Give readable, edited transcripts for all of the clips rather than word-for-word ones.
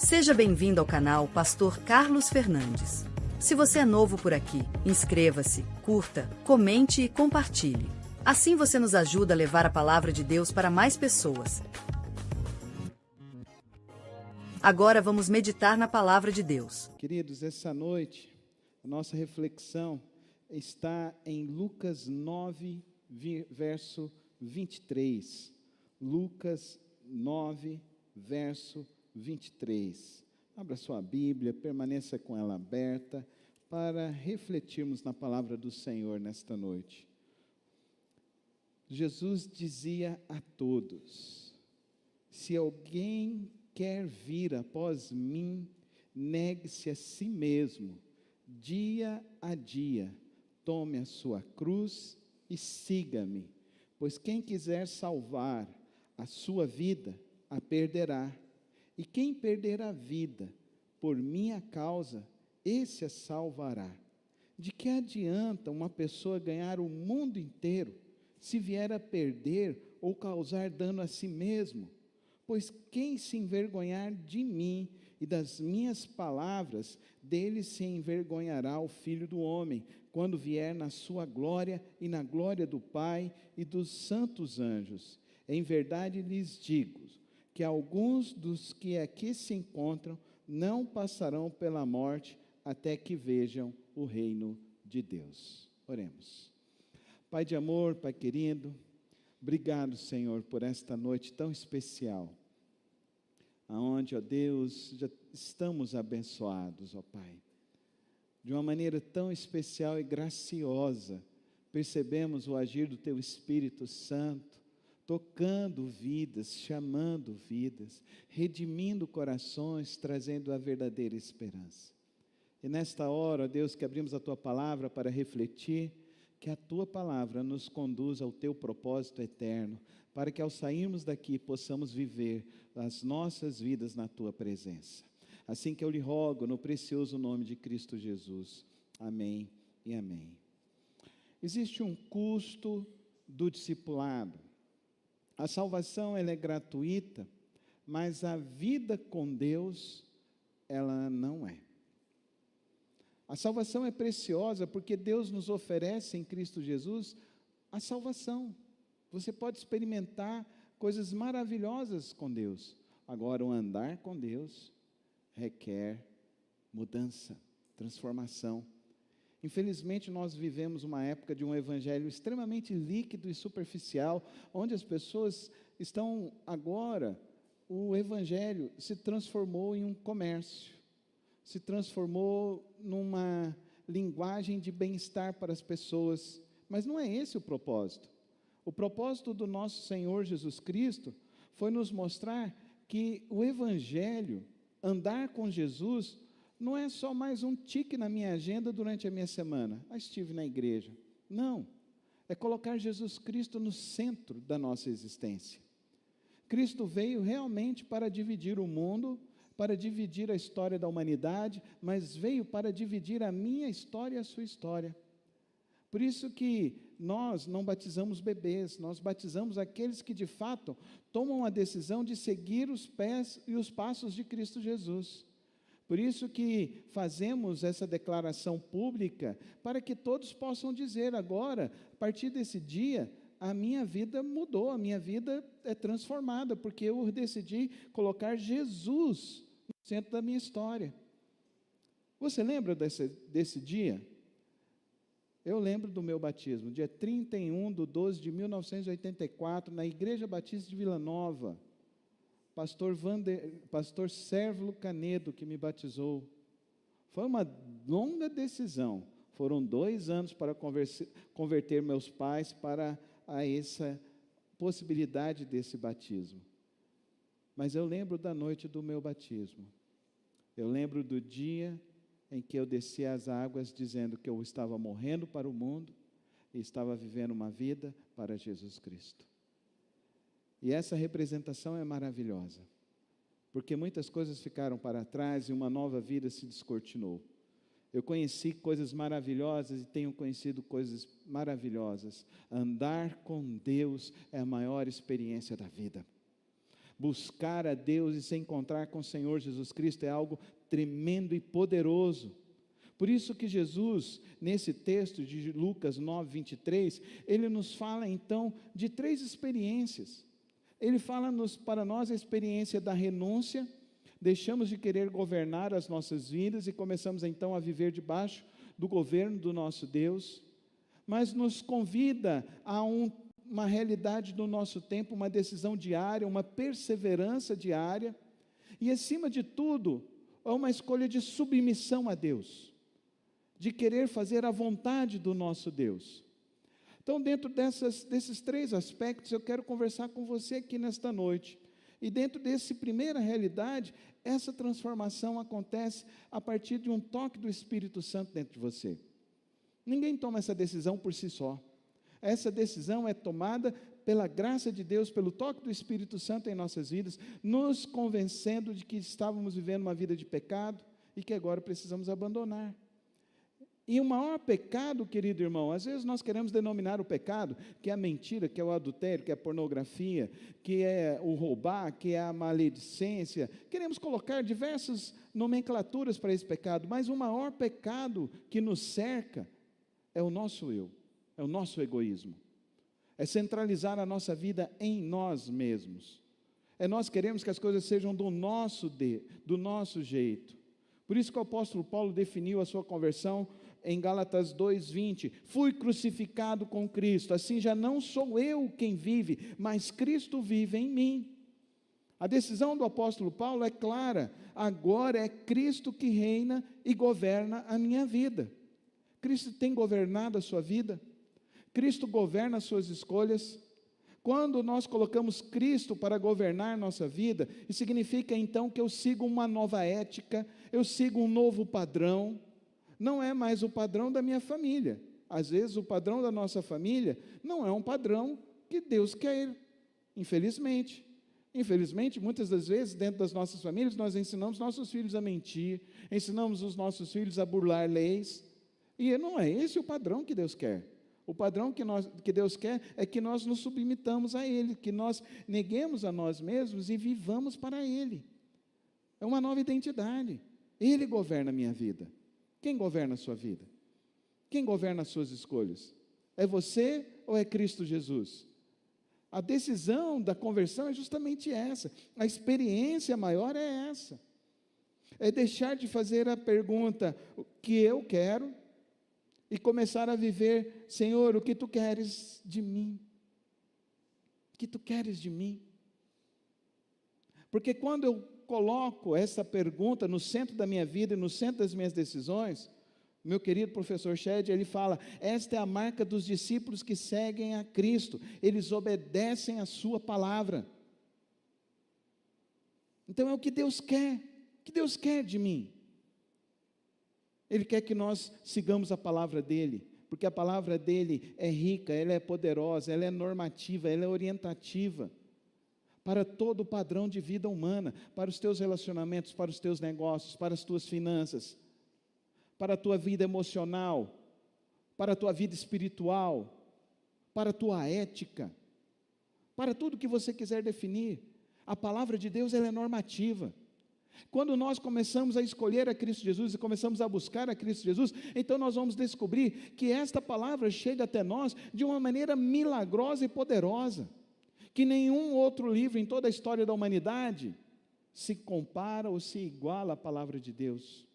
Seja bem-vindo ao canal Pastor Carlos Fernandes. Se você é novo por aqui, inscreva-se, curta, comente e compartilhe. Assim você nos ajuda a levar a palavra de Deus para mais pessoas. Agora vamos meditar na palavra de Deus. Queridos, essa noite a nossa reflexão está em Lucas 9, verso 23. Lucas 9, verso 23. Abra sua Bíblia, permaneça com ela aberta para refletirmos na palavra do Senhor nesta noite. Jesus dizia a todos: se alguém quer vir após mim, negue-se a si mesmo, dia a dia, tome a sua cruz e siga-me. Pois quem quiser salvar a sua vida, a perderá. E quem perder a vida por minha causa, esse a salvará. De que adianta uma pessoa ganhar o mundo inteiro, se vier a perder ou causar dano a si mesmo? Pois quem se envergonhar de mim e das minhas palavras, dele se envergonhará o Filho do Homem, quando vier na sua glória e na glória do Pai e dos santos anjos. Em verdade lhes digo, que alguns dos que aqui se encontram não passarão pela morte até que vejam o reino de Deus. Oremos. Pai de amor, Pai querido, obrigado, Senhor, por esta noite tão especial, aonde, ó Deus, já estamos abençoados, ó Pai. De uma maneira tão especial e graciosa, percebemos o agir do Teu Espírito Santo, tocando vidas, chamando vidas, redimindo corações, trazendo a verdadeira esperança. E nesta hora, ó Deus, que abrimos a Tua palavra para refletir, que a Tua palavra nos conduza ao Teu propósito eterno, para que ao sairmos daqui possamos viver as nossas vidas na Tua presença. Assim que eu lhe rogo, no precioso nome de Cristo Jesus. Amém e amém. Existe um custo do discipulado. A salvação, ela é gratuita, mas a vida com Deus, ela não é. A salvação é preciosa porque Deus nos oferece em Cristo Jesus a salvação. Você pode experimentar coisas maravilhosas com Deus. Agora, o andar com Deus requer mudança, transformação. Infelizmente, nós vivemos uma época de um evangelho extremamente líquido e superficial, onde as pessoas estão agora, o evangelho se transformou em um comércio, se transformou numa linguagem de bem-estar para as pessoas, mas não é esse o propósito. O propósito do nosso Senhor Jesus Cristo foi nos mostrar que o evangelho, andar com Jesus, não é só mais um tique na minha agenda durante a minha semana. Estive na igreja. Não. É colocar Jesus Cristo no centro da nossa existência. Cristo veio realmente para dividir o mundo, para dividir a história da humanidade, mas veio para dividir a minha história e a sua história. Por isso que nós não batizamos bebês, nós batizamos aqueles que de fato tomam a decisão de seguir os pés e os passos de Cristo Jesus. Por isso que fazemos essa declaração pública, para que todos possam dizer agora, a partir desse dia, a minha vida mudou, a minha vida é transformada, porque eu decidi colocar Jesus no centro da minha história. Você lembra desse dia? Eu lembro do meu batismo, dia 31/12/1984, na Igreja Batista de Vila Nova. Pastor Sérvulo Canedo que me batizou. Foi uma longa decisão. Foram 2 anos para converter meus pais para essa possibilidade desse batismo. Mas eu lembro da noite do meu batismo. Eu lembro do dia em que eu desci as águas dizendo que eu estava morrendo para o mundo e estava vivendo uma vida para Jesus Cristo. E essa representação é maravilhosa, porque muitas coisas ficaram para trás e uma nova vida se descortinou. Eu conheci coisas maravilhosas e tenho conhecido coisas maravilhosas. Andar com Deus é a maior experiência da vida. Buscar a Deus e se encontrar com o Senhor Jesus Cristo é algo tremendo e poderoso. Por isso que Jesus, nesse texto de Lucas 9, 23, ele nos fala então de 3 experiências. Ele fala para nós a experiência da renúncia, deixamos de querer governar as nossas vidas e começamos então a viver debaixo do governo do nosso Deus, mas nos convida a uma realidade do nosso tempo, uma decisão diária, uma perseverança diária, e acima de tudo, é uma escolha de submissão a Deus, de querer fazer a vontade do nosso Deus. Então, dentro desses 3 aspectos, eu quero conversar com você aqui nesta noite. E dentro dessa primeira realidade, essa transformação acontece a partir de um toque do Espírito Santo dentro de você. Ninguém toma essa decisão por si só. Essa decisão é tomada pela graça de Deus, pelo toque do Espírito Santo em nossas vidas, nos convencendo de que estávamos vivendo uma vida de pecado e que agora precisamos abandonar. E o maior pecado, querido irmão, às vezes nós queremos denominar o pecado, que é a mentira, que é o adultério, que é a pornografia, que é o roubar, que é a maledicência. Queremos colocar diversas nomenclaturas para esse pecado, mas o maior pecado que nos cerca é o nosso eu, é o nosso egoísmo. É centralizar a nossa vida em nós mesmos. É nós queremos que as coisas sejam do nosso jeito. Por isso que o apóstolo Paulo definiu a sua conversão em Gálatas 2:20, fui crucificado com Cristo, assim já não sou eu quem vive, mas Cristo vive em mim. A decisão do apóstolo Paulo é clara, agora é Cristo que reina e governa a minha vida. Cristo tem governado a sua vida, Cristo governa as suas escolhas. Quando nós colocamos Cristo para governar nossa vida, isso significa então que eu sigo uma nova ética, eu sigo um novo padrão. Não é mais o padrão da minha família. Às vezes o padrão da nossa família não é um padrão que Deus quer, infelizmente. Infelizmente, muitas das vezes, dentro das nossas famílias, nós ensinamos nossos filhos a mentir, ensinamos os nossos filhos a burlar leis, e não é esse o padrão que Deus quer. O padrão que Deus quer é que nós nos submetamos a Ele, que nós neguemos a nós mesmos e vivamos para Ele. É uma nova identidade. Ele governa a minha vida. Quem governa a sua vida? Quem governa as suas escolhas? É você ou é Cristo Jesus? A decisão da conversão é justamente essa. A experiência maior é essa. É deixar de fazer a pergunta, o que eu quero, e começar a viver, Senhor, o que Tu queres de mim? O que Tu queres de mim? Porque quando eu coloco essa pergunta no centro da minha vida e no centro das minhas decisões, meu querido professor Shed, ele fala, esta é a marca dos discípulos que seguem a Cristo, eles obedecem a sua palavra. Então é o que Deus quer de mim. Ele quer que nós sigamos a palavra dEle, porque a palavra dEle é rica, ela é poderosa, ela é normativa, ela é orientativa, para todo o padrão de vida humana, para os teus relacionamentos, para os teus negócios, para as tuas finanças, para a tua vida emocional, para a tua vida espiritual, para a tua ética, para tudo que você quiser definir. A palavra de Deus, ela é normativa. Quando nós começamos a escolher a Cristo Jesus e começamos a buscar a Cristo Jesus, então nós vamos descobrir que esta palavra chega até nós de uma maneira milagrosa e poderosa, que nenhum outro livro em toda a história da humanidade se compara ou se iguala à palavra de Deus.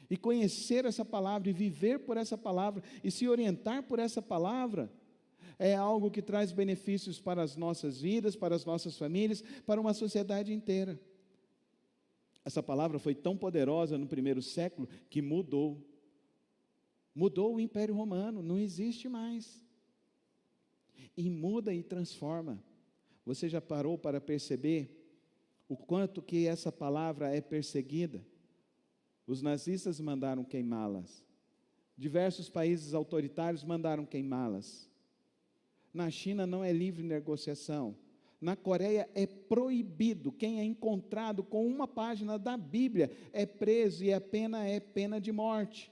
E conhecer essa palavra e viver por essa palavra e se orientar por essa palavra é algo que traz benefícios para as nossas vidas, para as nossas famílias, para uma sociedade inteira. Essa palavra foi tão poderosa no primeiro século que mudou o Império Romano, não existe mais. E muda e transforma. Você já parou para perceber o quanto que essa palavra é perseguida? Os nazistas mandaram queimá-las. Diversos países autoritários mandaram queimá-las. Na China não é livre negociação. Na Coreia é proibido. Quem é encontrado com uma página da Bíblia é preso e a pena é pena de morte.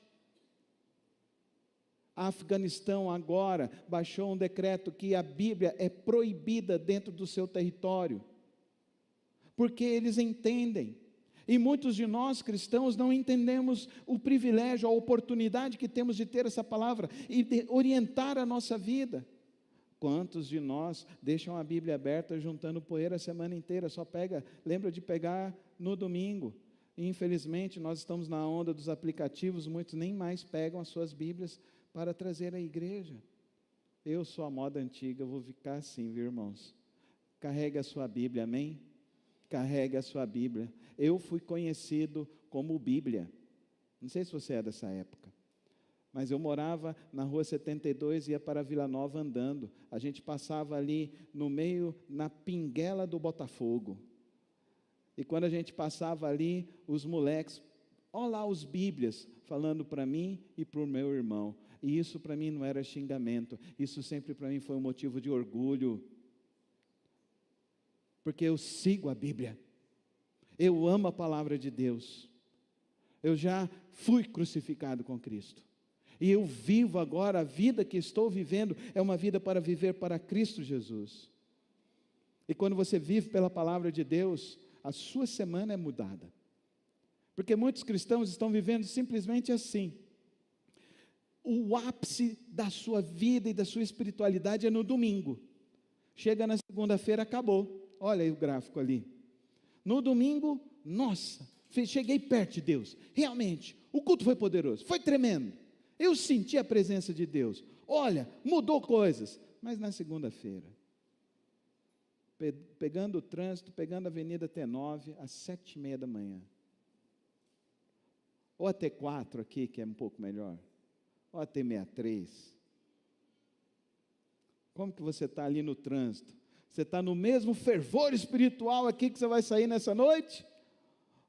Afeganistão agora baixou um decreto que a Bíblia é proibida dentro do seu território. porque eles entendem. E muitos de nós cristãos não entendemos o privilégio, a oportunidade que temos de ter essa palavra e de orientar a nossa vida. Quantos de nós deixam a Bíblia aberta juntando poeira a semana inteira, só lembra de pegar no domingo. E infelizmente nós estamos na onda dos aplicativos, muitos nem mais pegam as suas Bíblias para trazer à igreja. Eu sou a moda antiga, vou ficar assim, viu, irmãos? Carregue a sua Bíblia, amém? Carregue a sua Bíblia. Eu fui conhecido como Bíblia. Não sei se você é dessa época, mas eu morava na rua 72 e ia para Vila Nova andando. A gente passava ali no meio, na pinguela do Botafogo. E quando a gente passava ali, os moleques, olha lá os Bíblias, falando para mim e para o meu irmão. E isso para mim não era xingamento, isso sempre para mim foi um motivo de orgulho. Porque eu sigo a Bíblia, eu amo a palavra de Deus, eu já fui crucificado com Cristo, e eu vivo agora, a vida que estou vivendo, é uma vida para viver para Cristo Jesus. E quando você vive pela palavra de Deus, a sua semana é mudada, porque muitos cristãos estão vivendo simplesmente assim. O ápice da sua vida e da sua espiritualidade é no domingo, chega na segunda-feira, acabou. Olha aí o gráfico ali. No domingo, nossa, cheguei perto de Deus. Realmente, o culto foi poderoso, foi tremendo. Eu senti a presença de Deus. Olha, mudou coisas. Mas na segunda-feira, pegando o trânsito, pegando a Avenida T9, às 7h30 da manhã. Ou a T4 aqui, que é um pouco melhor. Ou a T63. Como que você está ali no trânsito? Você está no mesmo fervor espiritual aqui que você vai sair nessa noite?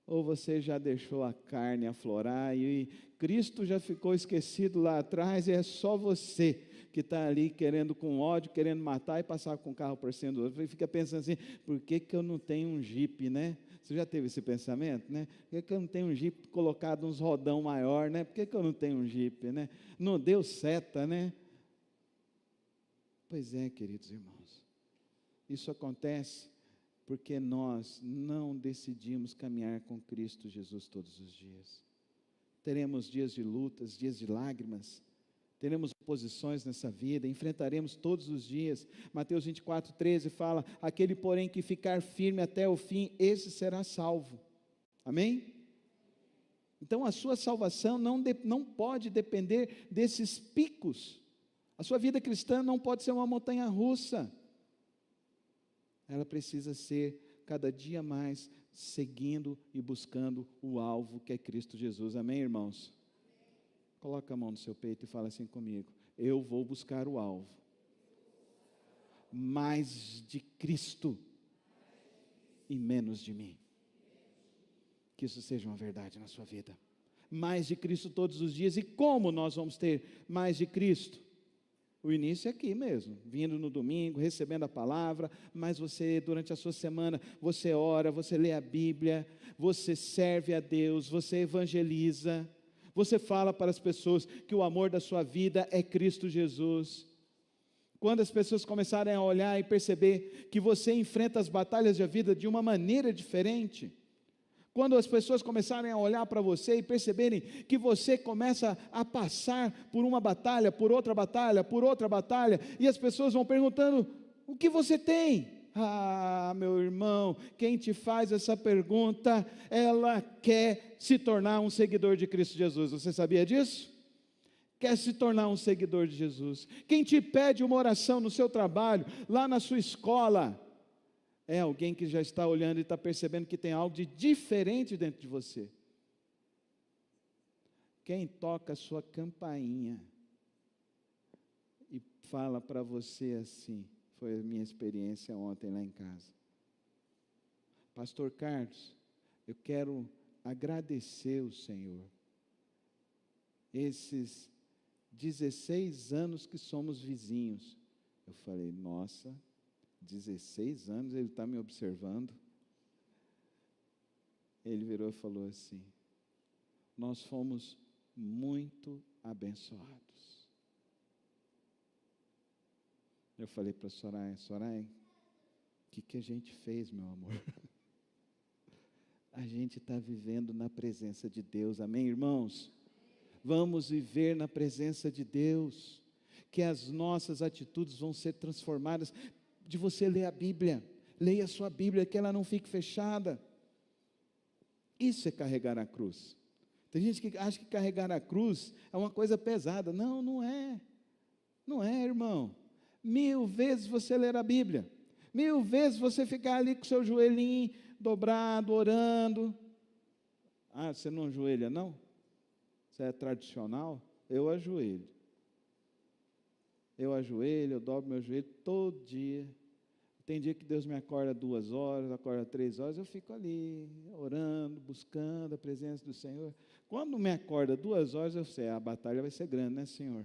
Ou você já deixou a carne aflorar e Cristo já ficou esquecido lá atrás e é só você que está ali querendo com ódio, querendo matar e passar com o carro por cima do outro? E fica pensando assim, por que eu não tenho um Jeep, né? Você já teve esse pensamento, né? Por que eu não tenho um Jeep colocado uns rodão maior, né? Por que eu não tenho um Jeep, né? Não deu seta, né? Pois é, queridos irmãos. Isso acontece porque nós não decidimos caminhar com Cristo Jesus todos os dias. Teremos dias de lutas, dias de lágrimas, teremos oposições nessa vida, enfrentaremos todos os dias. Mateus 24:13 fala, aquele porém que ficar firme até o fim, esse será salvo. Amém? Então a sua salvação não pode depender desses picos. A sua vida cristã não pode ser uma montanha russa. Ela precisa ser cada dia mais seguindo e buscando o alvo que é Cristo Jesus. Amém, irmãos? Coloca a mão no seu peito e fala assim comigo: eu vou buscar o alvo, mais de Cristo e menos de mim. Que isso seja uma verdade na sua vida. Mais de Cristo todos os dias. E como nós vamos ter mais de Cristo? O início é aqui mesmo, vindo no domingo, recebendo a palavra, mas você, durante a sua semana, você ora, você lê a Bíblia, você serve a Deus, você evangeliza, você fala para as pessoas que o amor da sua vida é Cristo Jesus. Quando as pessoas começarem a olhar e perceber que você enfrenta as batalhas da vida de uma maneira diferente, quando as pessoas começarem a olhar para você e perceberem que você começa a passar por uma batalha, por outra batalha, por outra batalha, e as pessoas vão perguntando, o que você tem? Ah, meu irmão, quem te faz essa pergunta, ela quer se tornar um seguidor de Cristo Jesus. Você sabia disso? Quer se tornar um seguidor de Jesus. Quem te pede uma oração no seu trabalho, lá na sua escola, é alguém que já está olhando e está percebendo que tem algo de diferente dentro de você. Quem toca a sua campainha e fala para você assim, foi a minha experiência ontem lá em casa: Pastor Carlos, eu quero agradecer o Senhor, esses 16 anos que somos vizinhos. Eu falei, nossa, 16 anos ele está me observando. Ele virou e falou assim, nós fomos muito abençoados. Eu falei para Soraya, o que a gente fez, meu amor? a gente está vivendo na presença de Deus, amém, irmãos? Vamos viver na presença de Deus, que as nossas atitudes vão ser transformadas, de você ler a Bíblia, leia a sua Bíblia, que ela não fique fechada. Isso é carregar a cruz. Tem gente que acha que carregar a cruz é uma coisa pesada. Não, não é. Não é, irmão. 1000 vezes você ler a Bíblia. 1000 vezes você ficar ali com o seu joelhinho dobrado, orando. Ah, você não ajoelha, não? Você é tradicional? Eu ajoelho. Eu dobro meu joelho todo dia. Tem dia que Deus me acorda 2 horas, acorda 3 horas, eu fico ali, orando, buscando a presença do Senhor. Quando me acorda 2 horas, eu sei, a batalha vai ser grande, né, Senhor?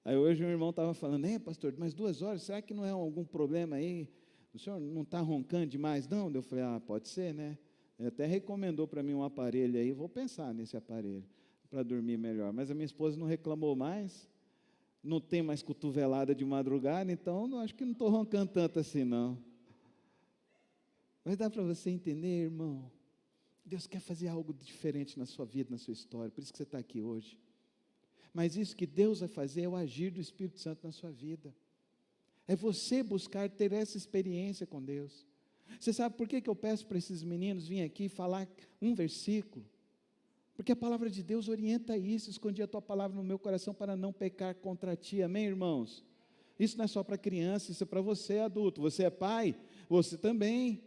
Aí hoje um irmão estava falando, pastor, mas 2 horas, será que não é algum problema aí? O senhor não está roncando demais, não? Eu falei, pode ser, né? Ele até recomendou para mim um aparelho aí, vou pensar nesse aparelho, para dormir melhor. Mas a minha esposa não reclamou mais. Não tem mais cotovelada de madrugada, então acho que não estou roncando tanto assim, não. Mas dá para você entender, irmão? Deus quer fazer algo diferente na sua vida, na sua história, por isso que você está aqui hoje. Mas isso que Deus vai fazer é o agir do Espírito Santo na sua vida. É você buscar ter essa experiência com Deus. Você sabe por que eu peço para esses meninos virem aqui falar um versículo? Porque a palavra de Deus orienta isso. Escondi a tua palavra no meu coração para não pecar contra ti, amém, irmãos? Isso não é só para criança, isso é para você adulto. Você é pai, você também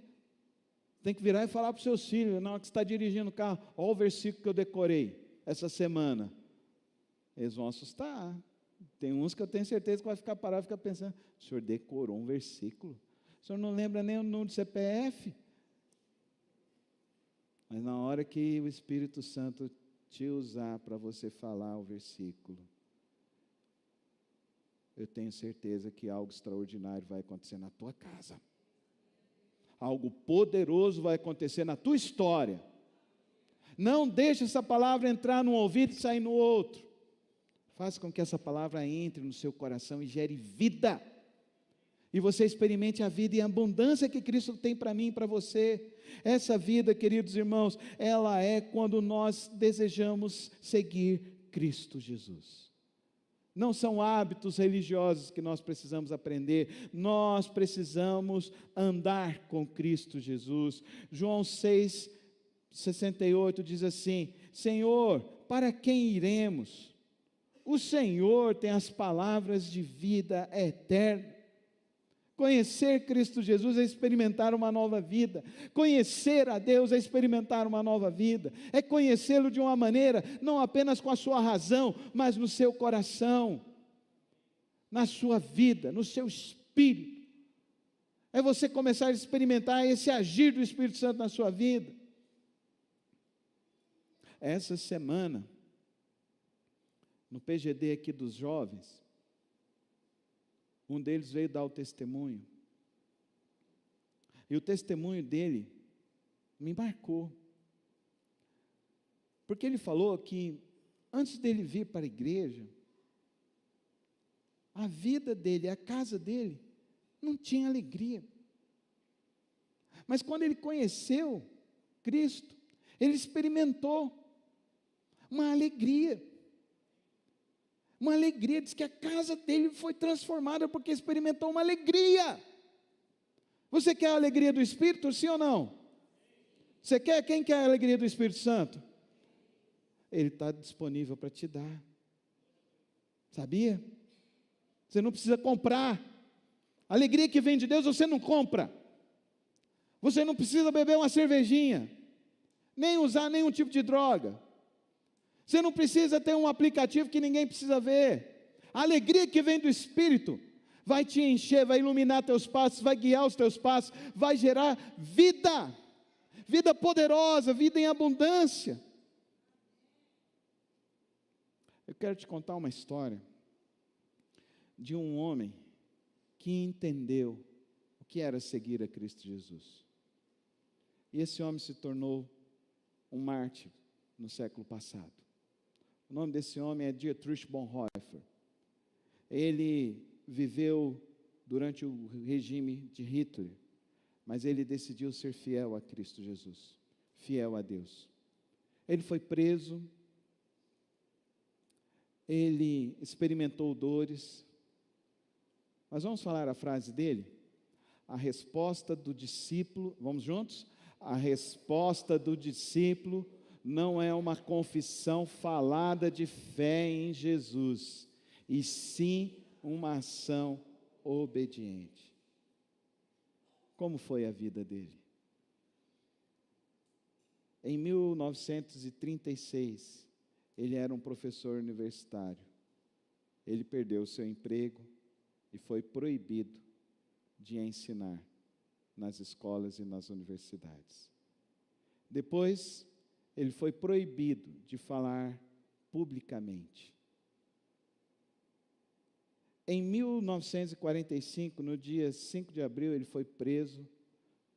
tem que virar e falar para os seus filhos, na hora que você está dirigindo o carro, olha o versículo que eu decorei essa semana. Eles vão assustar. Tem uns que eu tenho certeza que vai ficar parado e ficar pensando, o senhor decorou um versículo? O senhor não lembra nem o número do CPF? Mas na hora que o Espírito Santo te usar para você falar o versículo, eu tenho certeza que algo extraordinário vai acontecer na tua casa. Algo poderoso vai acontecer na tua história. Não deixe essa palavra entrar num ouvido e sair no outro. Faça com que essa palavra entre no seu coração e gere vida. E você experimente a vida e a abundância que Cristo tem para mim e para você. Essa vida, queridos irmãos, ela é quando nós desejamos seguir Cristo Jesus. Não são hábitos religiosos que nós precisamos aprender, nós precisamos andar com Cristo Jesus. João 6,68 diz assim, Senhor, para quem iremos? O Senhor tem as palavras de vida eterna. Conhecer Cristo Jesus é experimentar uma nova vida. Conhecer a Deus é experimentar uma nova vida. É conhecê-lo de uma maneira, não apenas com a sua razão, mas no seu coração, na sua vida, no seu espírito. É você começar a experimentar esse agir do Espírito Santo na sua vida. Essa semana, no PGD aqui dos jovens, um deles veio dar o testemunho. E o testemunho dele me marcou. Porque ele falou que, antes dele vir para a igreja, a vida dele, a casa dele, não tinha alegria. Mas quando ele conheceu Cristo, ele experimentou uma alegria. Uma alegria, diz que a casa dele foi transformada porque experimentou uma alegria. Você quer a alegria do Espírito, sim ou não? Você quer? Quem quer a alegria do Espírito Santo? Ele está disponível para te dar. Sabia? Você não precisa comprar. A alegria que vem de Deus você não compra. Você não precisa beber uma cervejinha, nem usar nenhum tipo de droga. Você não precisa ter um aplicativo que ninguém precisa ver. A alegria que vem do Espírito vai te encher, vai iluminar teus passos, vai guiar os teus passos, vai gerar vida, vida poderosa, vida em abundância. Eu quero te contar uma história de um homem que entendeu o que era seguir a Cristo Jesus. E esse homem se tornou um mártir no século passado. O nome desse homem é Dietrich Bonhoeffer. Ele viveu durante o regime de Hitler, mas ele decidiu ser fiel a Cristo Jesus, fiel a Deus. Ele foi preso, ele experimentou dores, mas vamos falar a frase dele? A resposta do discípulo, vamos juntos? A resposta do discípulo não é uma confissão falada de fé em Jesus, e sim uma ação obediente. Como foi a vida dele? Em 1936, ele era um professor universitário. Ele perdeu seu emprego e foi proibido de ensinar nas escolas e nas universidades. Depois, ele foi proibido de falar publicamente. Em 1945, no dia 5 de abril, ele foi preso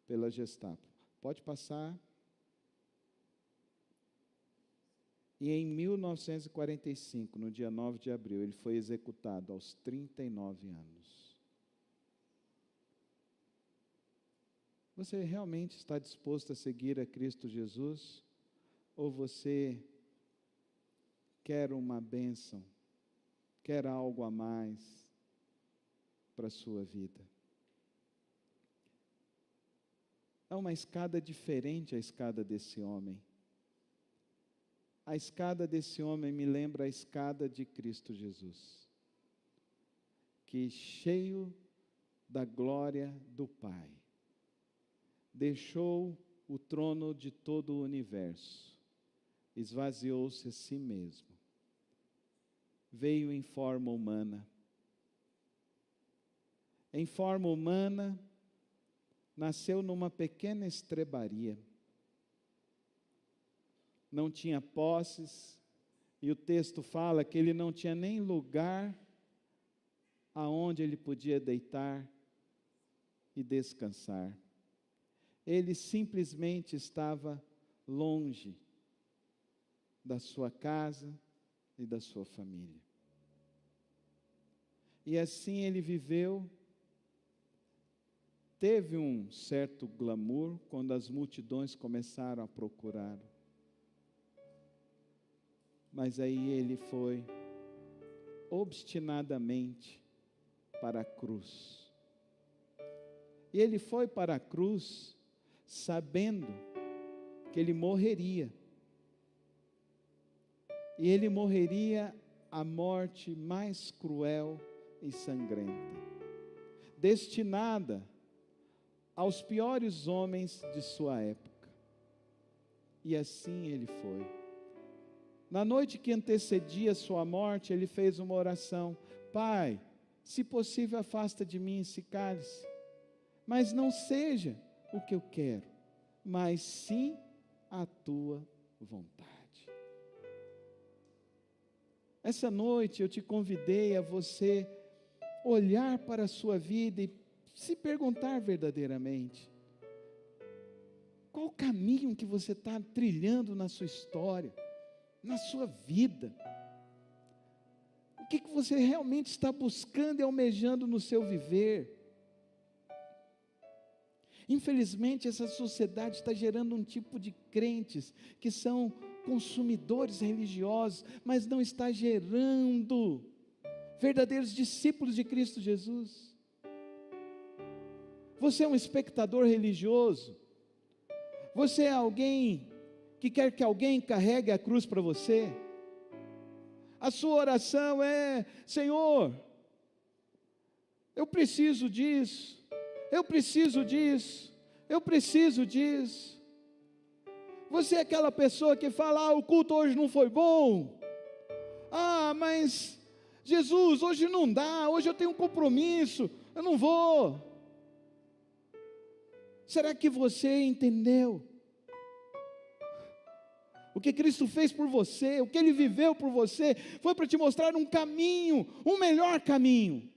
pela Gestapo. Pode passar. E em 1945, no dia 9 de abril, ele foi executado aos 39 anos. Você realmente está disposto a seguir a Cristo Jesus? Ou você quer uma bênção, quer algo a mais para a sua vida? É uma escada diferente a escada desse homem. A escada desse homem me lembra a escada de Cristo Jesus, que cheio da glória do Pai, deixou o trono de todo o universo, esvaziou-se a si mesmo, veio em forma humana. Em forma humana, nasceu numa pequena estrebaria, não tinha posses, e o texto fala que ele não tinha nem lugar aonde ele podia deitar e descansar. Ele simplesmente estava longe da sua casa e da sua família. E assim ele viveu. Teve um certo glamour quando as multidões começaram a procurá-lo. Mas aí ele foi obstinadamente para a cruz. E ele foi para a cruz sabendo que ele morreria. E ele morreria a morte mais cruel e sangrenta, destinada aos piores homens de sua época. E assim ele foi. Na noite que antecedia sua morte, ele fez uma oração: Pai, se possível, afasta de mim esse cálice, mas não seja o que eu quero, mas sim a tua vontade. Essa noite eu te convidei a você olhar para a sua vida e se perguntar verdadeiramente: qual o caminho que você está trilhando na sua história, na sua vida? O que você realmente está buscando e almejando no seu viver? Infelizmente, essa sociedade está gerando um tipo de crentes que são consumidores religiosos, mas não está gerando verdadeiros discípulos de Cristo Jesus. Você é um espectador religioso? Você é alguém que quer que alguém carregue a cruz para você? A sua oração é: Senhor, eu preciso disso, eu preciso disso, eu preciso disso. Você é aquela pessoa que fala: o culto hoje não foi bom. Mas Jesus, hoje não dá, hoje eu tenho um compromisso, eu não vou. Será que você entendeu o que Cristo fez por você, o que Ele viveu por você? Foi para te mostrar um caminho, um melhor caminho.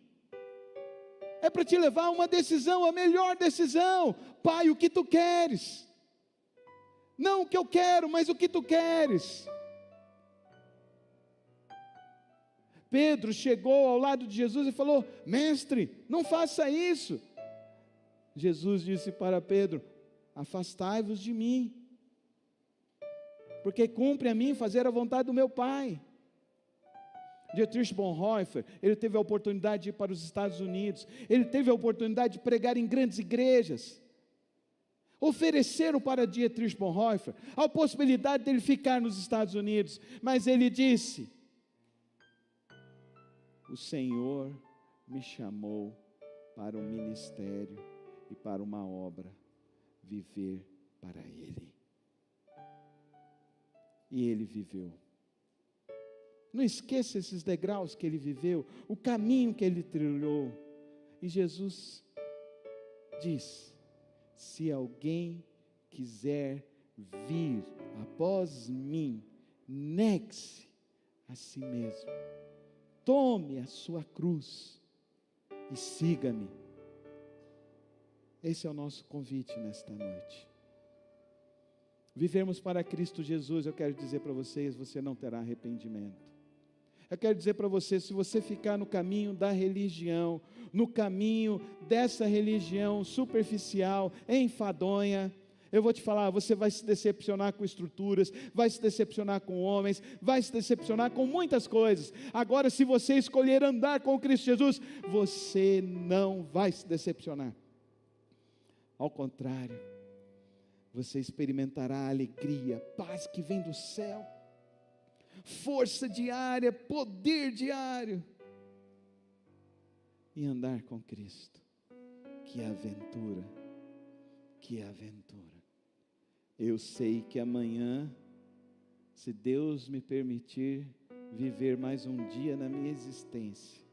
É para te levar a uma decisão, a melhor decisão. Pai, o que tu queres? Não o que eu quero, mas o que tu queres. Pedro chegou ao lado de Jesus e falou: Mestre, não faça isso. Jesus disse para Pedro: afastai-vos de mim, porque cumpre a mim fazer a vontade do meu Pai. Dietrich Bonhoeffer, ele teve a oportunidade de ir para os Estados Unidos, ele teve a oportunidade de pregar em grandes igrejas. Ofereceram para Dietrich Bonhoeffer a possibilidade dele ficar nos Estados Unidos, mas ele disse: o Senhor me chamou para um ministério e para uma obra, viver para Ele. E ele viveu. Não esqueça esses degraus que ele viveu, o caminho que ele trilhou. E Jesus diz: se alguém quiser vir após mim, negue-se a si mesmo, tome a sua cruz e siga-me. Esse é o nosso convite nesta noite. Vivermos para Cristo Jesus, eu quero dizer para vocês, você não terá arrependimento. Eu quero dizer para você, se você ficar no caminho da religião, no caminho dessa religião superficial, enfadonha, eu vou te falar, você vai se decepcionar com estruturas, vai se decepcionar com homens, vai se decepcionar com muitas coisas. Agora, se você escolher andar com Cristo Jesus, você não vai se decepcionar. Ao contrário, você experimentará a alegria, paz que vem do céu, força diária, poder diário, e andar com Cristo. Que aventura, que aventura. Eu sei que amanhã, se Deus me permitir viver mais um dia na minha existência,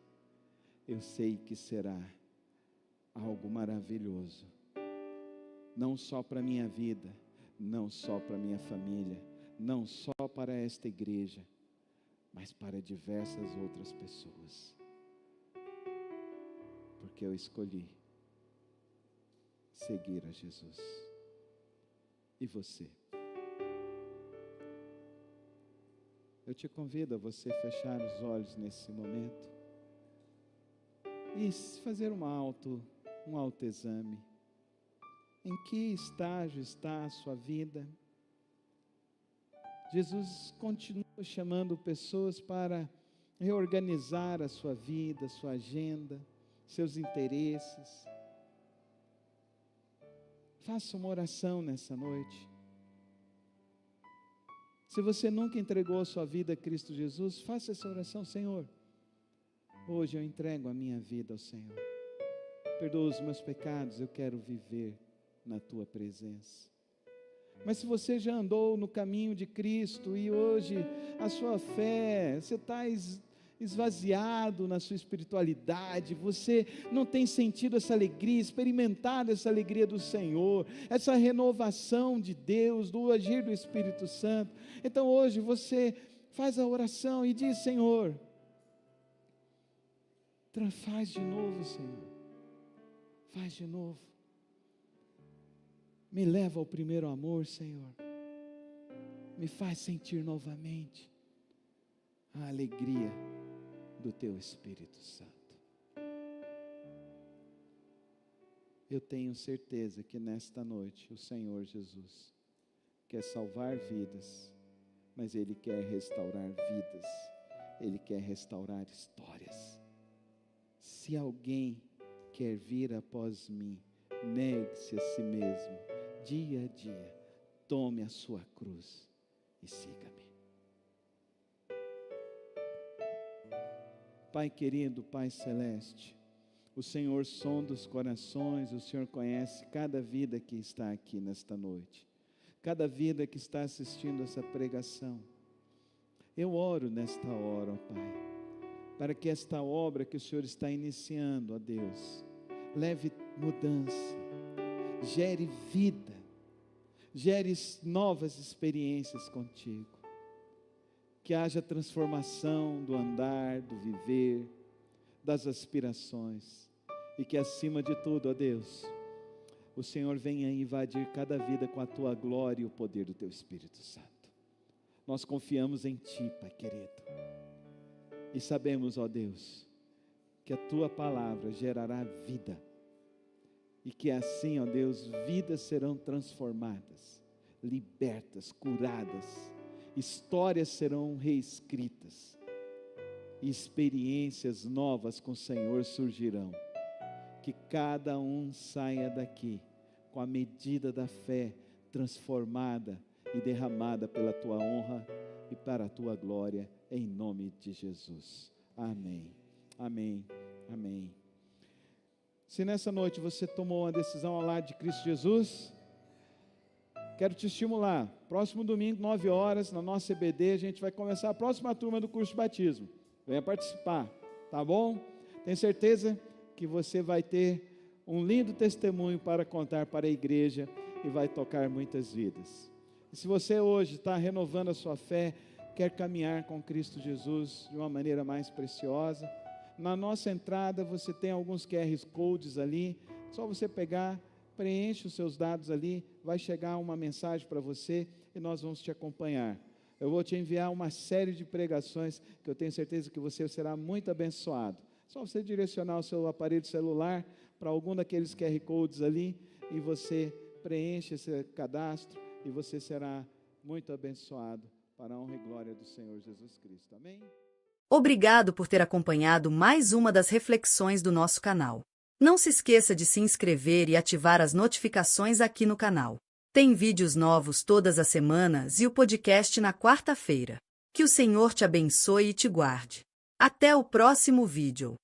eu sei que será algo maravilhoso, não só para a minha vida, não só para a minha família, não só para esta igreja, mas para diversas outras pessoas, porque eu escolhi seguir a Jesus. E você? Eu te convido a você fechar os olhos nesse momento e fazer um autoexame. Em que estágio está a sua vida? Jesus continua chamando pessoas para reorganizar a sua vida, a sua agenda, seus interesses. Faça uma oração nessa noite. Se você nunca entregou a sua vida a Cristo Jesus, faça essa oração: Senhor, hoje eu entrego a minha vida ao Senhor. Perdoa os meus pecados, eu quero viver na Tua presença. Mas se você já andou no caminho de Cristo e hoje a sua fé, você está esvaziado na sua espiritualidade, você não tem sentido essa alegria, experimentado essa alegria do Senhor, essa renovação de Deus, do agir do Espírito Santo, então hoje você faz a oração e diz: Senhor, faz de novo, Senhor, faz de novo, me leva ao primeiro amor, Senhor, me faz sentir novamente a alegria do Teu Espírito Santo. Eu tenho certeza que nesta noite o Senhor Jesus quer salvar vidas, mas Ele quer restaurar vidas, Ele quer restaurar histórias. Se alguém quer vir após mim, negue-se a si mesmo, dia a dia, tome a sua cruz e siga-me. Pai querido, Pai celeste, o Senhor sonda os corações, o Senhor conhece cada vida que está aqui nesta noite, cada vida que está assistindo essa pregação. Eu oro nesta hora, ó Pai, para que esta obra que o Senhor está iniciando, ó Deus, leve mudança, gere vida, gere novas experiências contigo. Que haja transformação do andar, do viver, das aspirações. E que acima de tudo, ó Deus, o Senhor venha invadir cada vida com a Tua glória e o poder do Teu Espírito Santo. Nós confiamos em Ti, Pai querido. E sabemos, ó Deus, que a Tua palavra gerará vida. E que assim, ó Deus, vidas serão transformadas, libertas, curadas, histórias serão reescritas, e experiências novas com o Senhor surgirão. Que cada um saia daqui com a medida da fé transformada e derramada pela tua honra e para a tua glória, em nome de Jesus. Amém, amém, amém. Se nessa noite você tomou uma decisão ao lado de Cristo Jesus, quero te estimular. Próximo domingo, 9 horas, na nossa EBD, a gente vai começar a próxima turma do curso de batismo. Venha participar, tá bom? Tenho certeza que você vai ter um lindo testemunho para contar para a igreja e vai tocar muitas vidas. E se você hoje está renovando a sua fé, quer caminhar com Cristo Jesus de uma maneira mais preciosa, na nossa entrada você tem alguns QR Codes ali, só você pegar, preenche os seus dados ali, vai chegar uma mensagem para você e nós vamos te acompanhar. Eu vou te enviar uma série de pregações que eu tenho certeza que você será muito abençoado. Só você direcionar o seu aparelho celular para algum daqueles QR Codes ali e você preenche esse cadastro e você será muito abençoado para a honra e glória do Senhor Jesus Cristo. Amém? Obrigado por ter acompanhado mais uma das reflexões do nosso canal. Não se esqueça de se inscrever e ativar as notificações aqui no canal. Tem vídeos novos todas as semanas e o podcast na quarta-feira. Que o Senhor te abençoe e te guarde. Até o próximo vídeo.